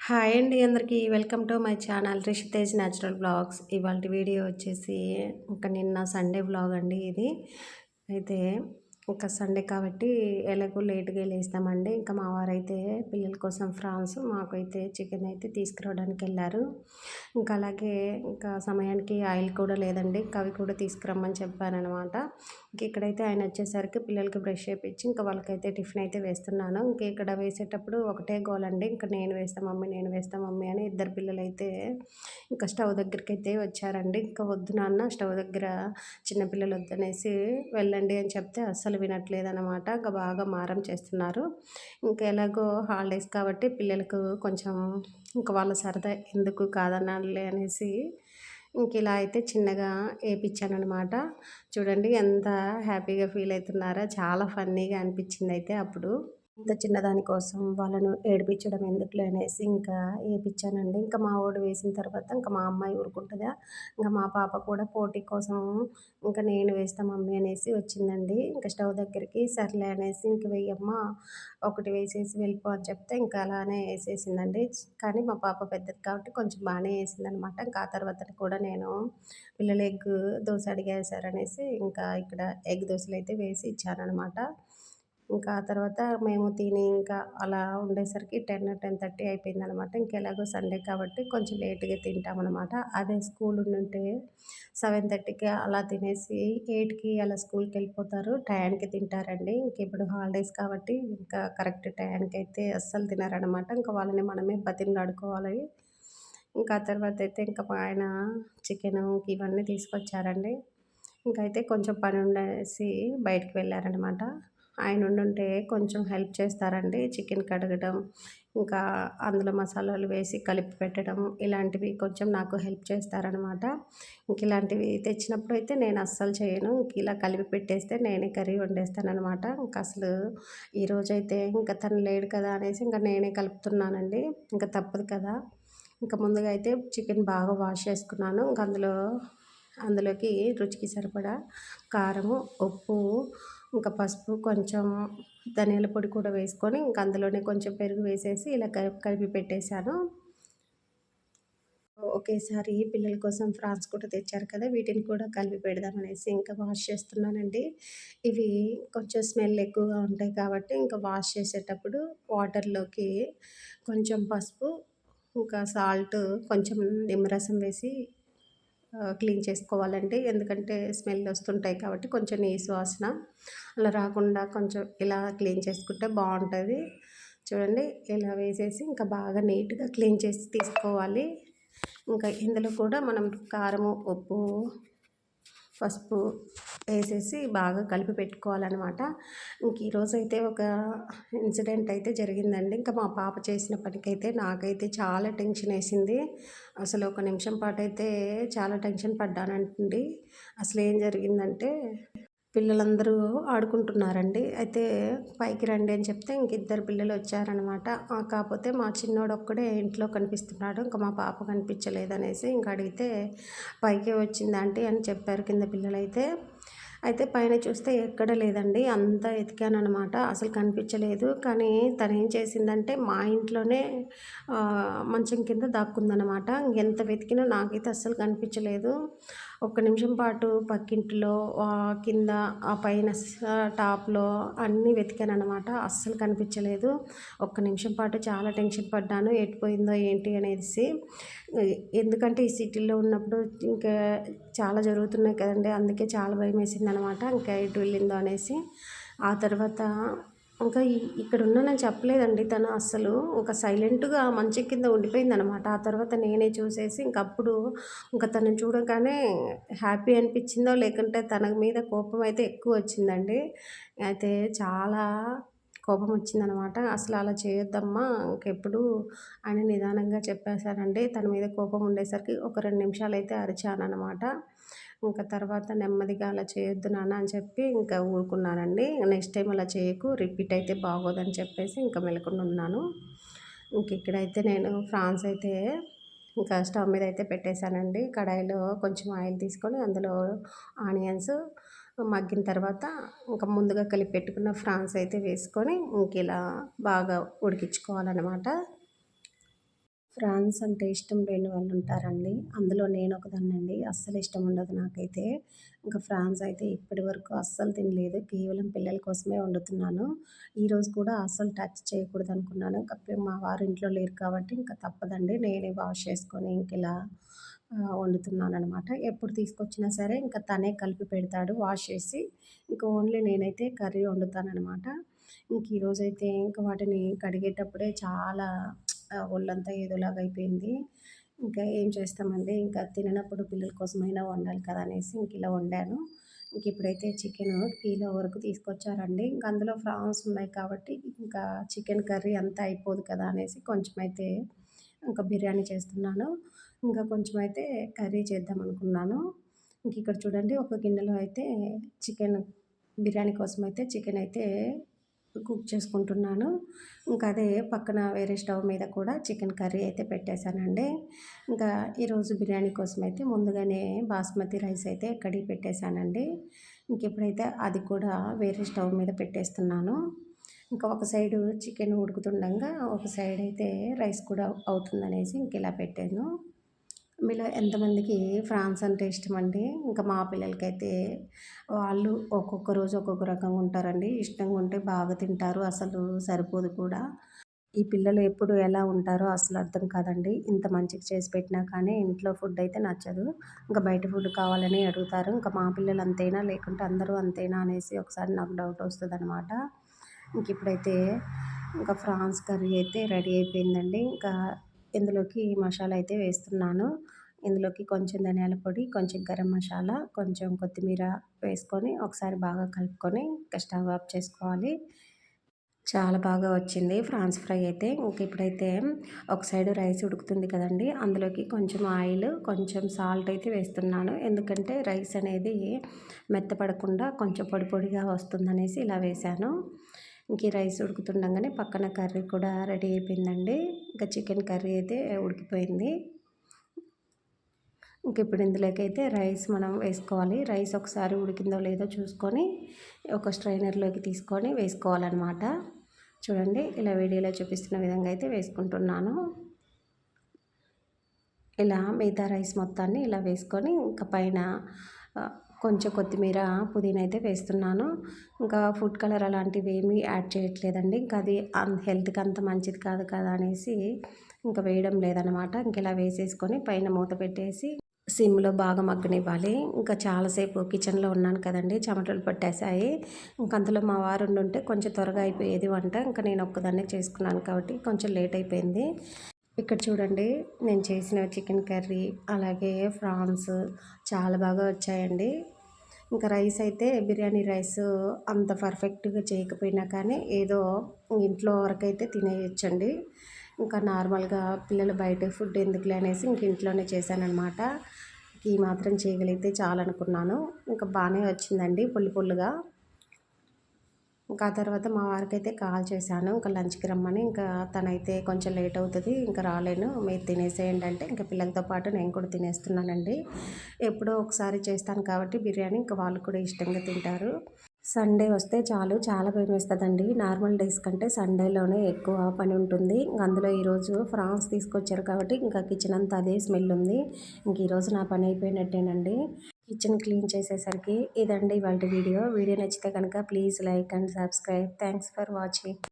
Hi అండి అందరికీ welcome to my channel Rishitej natural blogs. ఇవాళ వీడియో వచ్చేసి ఇంకా నిన్న సండే బ్లాగ్ అండి ఇది. అయితే ఇంకా సండే కాబట్టి ఎలాగో లేట్గా లేస్తామండి. ఇంకా మా వారైతే పిల్లల కోసం ఫ్రాన్స్, మాకైతే చికెన్ అయితే తీసుకురావడానికి వెళ్ళారు. ఇంకా అలాగే ఇంకా సమయానికి ఆయిల్ కూడా లేదండి. ఇంకా అవి కూడా తీసుకురమ్మని చెప్పానమాట. ఇంక ఇక్కడైతే ఆయన వచ్చేసరికి పిల్లలకి బ్రష్ చేయించి ఇంకా వాళ్ళకైతే టిఫిన్ అయితే వేస్తున్నాను. ఇంక ఇక్కడ వేసేటప్పుడు ఒకటే గోలండి. ఇంకా నేను వేస్తా మమ్మీ, నేను వేస్తా మమ్మీ అని ఇద్దరు పిల్లలైతే ఇంకా స్టవ్ దగ్గరికి అయితే వచ్చారండి. ఇంకా వద్దు నాన్న స్టవ్ దగ్గర చిన్నపిల్లలు వద్దనేసి వెళ్ళండి అని చెప్తే అస్సలు వినట్లేదన్నమాట. ఇంకా బాగా మారం చేస్తున్నారు. ఇంకా ఎలాగో హాలిడేస్ కాబట్టి పిల్లలకు కొంచెం ఇంకా వాళ్ళ సరదా ఎందుకు కాదనాలే అనేసి ఇంక ఇలా అయితే చిన్నగా ఏపిచ్చాననమాట. చూడండి ఎంత హ్యాపీగా ఫీల్ అవుతున్నారో, చాలా ఫన్నీగా అనిపించింది అయితే అప్పుడు. ఇంత చిన్నదాని కోసం వాళ్ళను ఏడిపించడం ఎందుకులే అనేసి ఇంకా ఏపిచ్చానండి. ఇంకా మా వోడు వేసిన తర్వాత ఇంకా మా అమ్మాయి ఊరుకుంటుందా, ఇంకా మా పాప కూడా పోటీ కోసం ఇంకా నేను వేస్తా మమ్మీ అనేసి వచ్చిందండి. ఇంకా స్టవ్ దగ్గరికి సర్లే అనేసి ఇంక వెయ్యమ్మా, ఒకటి వేసేసి వెళ్ళిపో అని చెప్తే ఇంకా అలానే వేసేసిందండి. కానీ మా పాప పెద్దది కాబట్టి కొంచెం బాగానే వేసిందనమాట. ఇంకా ఆ తర్వాత కూడా నేను పిల్లలు ఎగ్ దోశ అడిగేశారనేసి ఇంకా ఇక్కడ ఎగ్ దోశలు అయితే వేసి ఇచ్చాననమాట. ఇంకా ఆ తర్వాత మేము తిని ఇంకా అలా ఉండేసరికి 10:30 అయిపోయిందనమాట. ఇంకెలాగో సండే కాబట్టి కొంచెం లేట్‌గా తింటామనమాట. అదే స్కూల్ ఉండుంటే 7:30కి అలా తినేసి 8కి అలా స్కూల్‌కెళ్ళిపోతారు. టయానికి తింటారండి. ఇంక ఇప్పుడు హాలిడేస్ కాబట్టి ఇంకా కరెక్ట్ టయానికైతే అస్సలు తినరనమాట. ఇంకా వాళ్ళని మనమే బతిమలాడుకోవాలి. ఇంకా ఆ తర్వాతయితే ఇంకా మా ఆయన చికెను ఇవన్నీ తీసుకొచ్చారండి. ఇంకైతే కొంచెం పనుండేసి బయటికి వెళ్ళారనమాట. ఆయన ఉండుంటే కొంచెం హెల్ప్ చేస్తారండి. చికెన్ కడగడం, ఇంకా అందులో మసాలాలు వేసి కలిపి పెట్టడం, ఇలాంటివి కొంచెం నాకు హెల్ప్ చేస్తారనమాట. ఇంక ఇలాంటివి తెచ్చినప్పుడు అయితే నేను అస్సలు చేయను. ఇంక ఇలా కలిపి పెట్టేస్తే నేనే కర్రీ వండేస్తాననమాట. ఇంక అసలు ఈరోజైతే ఇంకా తను లేడు కదా అనేసి ఇంకా నేనే కలుపుతున్నానండి. ఇంకా తప్పదు కదా. ఇంకా ముందుగా అయితే చికెన్ బాగా వాష్ చేసుకున్నాను. ఇంక అందులోకి రుచికి సరిపడా కారము, ఉప్పు, ఇంకా పసుపు, కొంచెం ధనియాల పొడి కూడా వేసుకొని ఇంక అందులోనే కొంచెం పెరుగు వేసేసి ఇలా కలిపి పెట్టేశాను. ఒకేసారి పిల్లల కోసం ఫ్రాన్స్ కూడా తెచ్చారు కదా, వీటిని కూడా కలిపి పెడదామనేసి ఇంకా వాష్ చేస్తున్నానండి. ఇవి కొంచెం స్మెల్ ఎక్కువగా ఉంటాయి కాబట్టి ఇంకా వాష్ చేసేటప్పుడు వాటర్‌లోకి కొంచెం పసుపు, ఇంకా సాల్ట్, కొంచెం నిమ్మరసం వేసి క్లీన్ చేసుకోవాలండి. ఎందుకంటే స్మెల్ వస్తుంటాయి కాబట్టి కొంచెం నీసు వాసన అలా రాకుండా కొంచెం ఇలా క్లీన్ చేసుకుంటే బాగుంటుంది. చూడండి ఇలా వేసేసి ఇంకా బాగా నీట్‌గా క్లీన్ చేసి తీసుకోవాలి. ఇంకా ఇందులో కూడా మనం కారము, ఉప్పు, పసుపు వేసేసి బాగా కలిపి పెట్టుకోవాలనమాట. ఇంక ఈరోజైతే ఒక ఇన్సిడెంట్ అయితే జరిగిందండి. ఇంకా మా పాప చేసిన పనికైతే నాకైతే చాలా టెన్షన్ వేసింది. అసలు ఒక నిమిషం పాటైతే చాలా టెన్షన్ పడ్డానండి. అసలు ఏం జరిగిందంటే పిల్లలందరూ ఆడుకుంటున్నారండి. అయితే పైకి రండి అని చెప్తే ఇంక ఇద్దరు పిల్లలు వచ్చారనమాట. కాకపోతే మా చిన్నోడొక్కడే ఇంట్లో కనిపిస్తున్నాడు. ఇంక మా పాప కనిపించలేదనేసి ఇంక అడిగితే పైకే వచ్చింది ఆంటీ అని చెప్పారు కింద పిల్లలైతే. అయితే పైన చూస్తే ఎక్కడ లేదండి. అంతా ఎతికాననమాట. అసలు కనిపించలేదు. కానీ తనేం చేసిందంటే మా ఇంట్లోనే మంచం కింద దాక్కుందనమాట. ఎంత వెతికినా నాకైతే అస్సలు కనిపించలేదు. ఒక్క నిమిషం పాటు పక్కింటిలో, కింద, ఆ పైన టాప్‌లో అన్నీ వెతికాననమాట. అస్సలు కనిపించలేదు. ఒక్క నిమిషం పాటు చాలా టెన్షన్ పడ్డాను. ఎటు పోయిందో ఏంటి అనేసి. ఎందుకంటే ఈ సిటీలో ఉన్నప్పుడు ఇంకా చాలా జరుగుతున్నాయి కదండీ! అందుకే చాలా భయమేసిందనమాట. ఇంకా ఎటు వెళ్ళిందో అనేసి. ఆ తర్వాత ఇంకా ఇక్కడ ఉన్నానని చెప్పలేదండి తను అస్సలు. ఇంకా సైలెంట్‌గా మంచం కింద ఉండిపోయిందనమాట. ఆ తర్వాత నేనే చూసేసి ఇంకప్పుడు ఇంక తనని చూడగానే హ్యాపీ అనిపించిందో, లేకుంటే తన మీద కోపం అయితే ఎక్కువ వచ్చిందండి. అయితే చాలా కోపం వచ్చిందనమాట. "అసలు అలా చేయొద్దమ్మా ఇంకెప్పుడు" అని నిదానంగా చెప్పేసానండి. తన మీద కోపం ఉండేసరికి ఒక 2 నిమిషాలైతే అరిచాననమాట. ఇంకా తర్వాత నెమ్మదిగా "అలా చేయొద్దు నాన్న" అని చెప్పి ఇంకా ఊరుకున్నానండి. నెక్స్ట్ టైం అలా చేయకు, రిపీట్ అయితే బాగోదని చెప్పేసి ఇంకా మెలకుండా ఉన్నాను. ఇంక ఇక్కడైతే నేను ఫ్రాన్స్ అయితే ఇంకా స్టవ్ మీద అయితే పెట్టేశానండి. కడాయిలో కొంచెం ఆయిల్ తీసుకొని అందులో ఆనియన్స్ మగ్గిన తర్వాత ఇంకా ముందుగా కలిపి పెట్టుకున్న ఫ్రాన్స్ అయితే వేసుకొని ఇంక ఇలా బాగా ఉడికించుకోవాలనమాట. ఫ్రాన్స్ అంటే ఇష్టం లేని వాళ్ళు ఉంటారండి. అందులో నేనొకదాన్నండి. అస్సలు ఇష్టం ఉండదు నాకైతే. ఇంకా ఫ్రాన్స్ అయితే ఇప్పటివరకు అస్సలు తినలేదు. కేవలం పిల్లల కోసమే వండుతున్నాను. ఈరోజు కూడా అస్సలు టచ్ చేయకూడదనుకున్నాను. కాకపోతే మా వారు ఇంట్లో లేరు కాబట్టి ఇంకా తప్పదండి. నేనే వాష్ చేసుకొని ఇంకిలా వండుతున్నాననమాట. ఎప్పుడు తీసుకొచ్చినా సరే ఇంకా తనే కలిపి పెడతాడు వాష్ చేసి. ఇంక ఓన్లీ నేనైతే కర్రీ వండుతాననమాట. ఇంక ఈరోజైతే ఇంక వాటిని కడిగేటప్పుడే చాలా ఒళ్ళంతా ఏదోలాగా అయిపోయింది. ఇంకా ఏం చేస్తామండి, ఇంకా తిననప్పుడు పిల్లల కోసమైనా వండాలి కదా అనేసి ఇంకిలా వండాను. ఇంకిప్పుడైతే చికెను కిలో వరకు తీసుకొచ్చారండి. ఇంక అందులో ఫ్రాన్స్ ఉన్నాయి కాబట్టి ఇంకా చికెన్ కర్రీ అంతా అయిపోదు కదా అనేసి కొంచెమైతే ఇంకా బిర్యానీ చేస్తున్నాను. ఇంకా కొంచెమైతే కర్రీ చేద్దామనుకున్నాను. ఇంకిక్కడ చూడండి ఒక గిన్నెలో అయితే చికెన్ బిర్యానీ కోసమైతే చికెనయితే కుక్ చేసుకుంటున్నాను. ఇంకా అదే పక్కన వేరే స్టవ్ మీద కూడా చికెన్ కర్రీ అయితే పెట్టేశానండి. ఇంకా ఈరోజు బిర్యానీ కోసమైతే ముందుగానే బాస్మతి రైస్ అయితే కడిగి పెట్టేశానండి. ఇంకిప్పుడైతే అది కూడా వేరే స్టవ్ మీద పెట్టేస్తున్నాను. ఇంకా ఒక సైడు చికెన్ ఉడుకుతుండంగా ఒక సైడ్ అయితే రైస్ కూడా అవుతుందనేసి ఇంకిలా పెట్టాను. మీలో ఎంతమందికి ఫ్రాన్స్ అంటే ఇష్టమండి? ఇంకా మా పిల్లలకైతే వాళ్ళు ఒక్కొక్క రోజు ఒక్కొక్క రకంగా ఉంటారండి. ఇష్టంగా ఉంటే బాగా తింటారు. అసలు సరిపోదు కూడా. ఈ పిల్లలు ఎప్పుడు ఎలా ఉంటారో అసలు అర్థం కాదండి. ఇంత మంచిగా చేసి పెట్టినా కానీ ఇంట్లో ఫుడ్ అయితే నచ్చదు. ఇంకా బయట ఫుడ్ కావాలని అడుగుతారు. ఇంకా మా పిల్లలు అంతేనా లేకుంటే అందరూ అంతేనా అనేసి ఒకసారి నాకు డౌట్ వస్తదనమాట. ఇంకిప్పుడైతే ఇంకా ఫ్రాన్స్ కర్రీ అయితే రెడీ అయిపోయిందండి. ఇంకా ఇందులోకి మసాలా అయితే వేస్తున్నాను. ఇందులోకి కొంచెం ధనియాల పొడి, కొంచెం గరం మసాలా, కొంచెం కొత్తిమీర వేసుకొని ఒకసారి బాగా కలుపుకొని ఇంకా స్టవ్ ఆఫ్ చేసుకోవాలి. చాలా బాగా వచ్చింది ఫ్రాన్స్ ఫ్రై అయితే. ఇంక ఇప్పుడైతే ఒక సైడ్ రైస్ ఉడుకుతుంది కదండీ! అందులోకి కొంచెం ఆయిల్, కొంచెం సాల్ట్ అయితే వేస్తున్నాను. ఎందుకంటే రైస్ అనేది మెత్తపడకుండా కొంచెం పొడి పొడిగా వస్తుందనేసి ఇలా వేశాను. ఇంక ఈ రైస్ ఉడుకుతుండగానే పక్కన కర్రీ కూడా రెడీ అయిపోయిందండి. ఇంకా చికెన్ కర్రీ అయితే ఉడికిపోయింది. ఇంక ఇప్పుడు ఇందులోకైతే రైస్ మనం వేసుకోవాలి. రైస్ ఒకసారి ఉడికిందో లేదో చూసుకొని ఒక స్ట్రైనర్‌లోకి తీసుకొని వేసుకోవాలనమాట. చూడండి ఇలా వీడియోలో చూపిస్తున్న విధంగా అయితే వేసుకుంటున్నాను. ఇలా మిగతా రైస్ మొత్తాన్ని ఇలా వేసుకొని ఇంకా పైన కొంచెం కొత్తిమీర, పుదీనా అయితే వేస్తున్నాను. ఇంకా ఫుడ్ కలర్ అలాంటివి ఏమీ యాడ్ చేయట్లేదండి. ఇంకా అది హెల్త్‌కి అంత మంచిది కాదు కదా అనేసి ఇంకా వేయడం లేదనమాట. ఇంక ఇలా వేసేసుకొని పైన మూత పెట్టేసి సిమ్‌లో బాగా మగ్గనివ్వాలి. ఇంకా చాలాసేపు కిచెన్‌లో ఉన్నాను కదండీ! చెమటలు పట్టేశాయి. ఇంక అందులో మా వారు ఉండుంటే కొంచెం త్వరగా అయిపోయేది వంట. ఇంకా నేను ఒక్కదాన్నే చేసుకున్నాను కాబట్టి కొంచెం లేట్ అయిపోయింది. ఇక్కడ చూడండి నేను చేసిన చికెన్ కర్రీ, అలాగే ఫ్రాన్స్ చాలా బాగా వచ్చాయండి. ఇంకా రైస్ అయితే బిర్యానీ రైస్ అంత పర్ఫెక్ట్‌గా చేయకపోయినా కానీ ఏదో ఇంట్లో వరకైతే తినేయొచ్చండి. ఇంకా నార్మల్‌గా పిల్లలు బయట ఫుడ్ ఎందుకులే అనేసి ఇంక ఇంట్లోనే చేశాననమాట. ఈ మాత్రం చేయగలిగితే చాలనుకున్నాను. ఇంకా బాగానే వచ్చిందండి పుల్ల పుల్లగా. ఇంకా ఆ తర్వాత మా వారికైతే కాల్ చేశాను ఇంకా లంచ్‌కి రమ్మని. ఇంకా తనైతే కొంచెం లేట్ అవుతది ఇంకా రాలేను మీరు తినేసేయండి అంటే ఇంకా పిల్లలతో పాటు నేను కూడా తినేస్తున్నానండి. ఎప్పుడో ఒకసారి చేస్తాను కాబట్టి బిర్యానీ ఇంకా వాళ్ళు కూడా ఇష్టంగా తింటారు. సండే వస్తే చాలు చాలా భయమేస్తదండి. నార్మల్ డేస్ కంటే సండేలోనే ఎక్కువ పని ఉంటుంది. అందులో ఈరోజు ఫ్రాన్స్ తీసుకొచ్చారు కాబట్టి ఇంకా కిచెన్ అంతా అదే స్మెల్ ఉంది. ఇంక ఈరోజు నా పని అయిపోయినట్టేనండి. కిచెన్ క్లీన్ చేసేసరికి ఇదండి ఇవాల్టి వీడియో. వీడియో నచ్చితే కనుక please like and subscribe. Thanks for watching.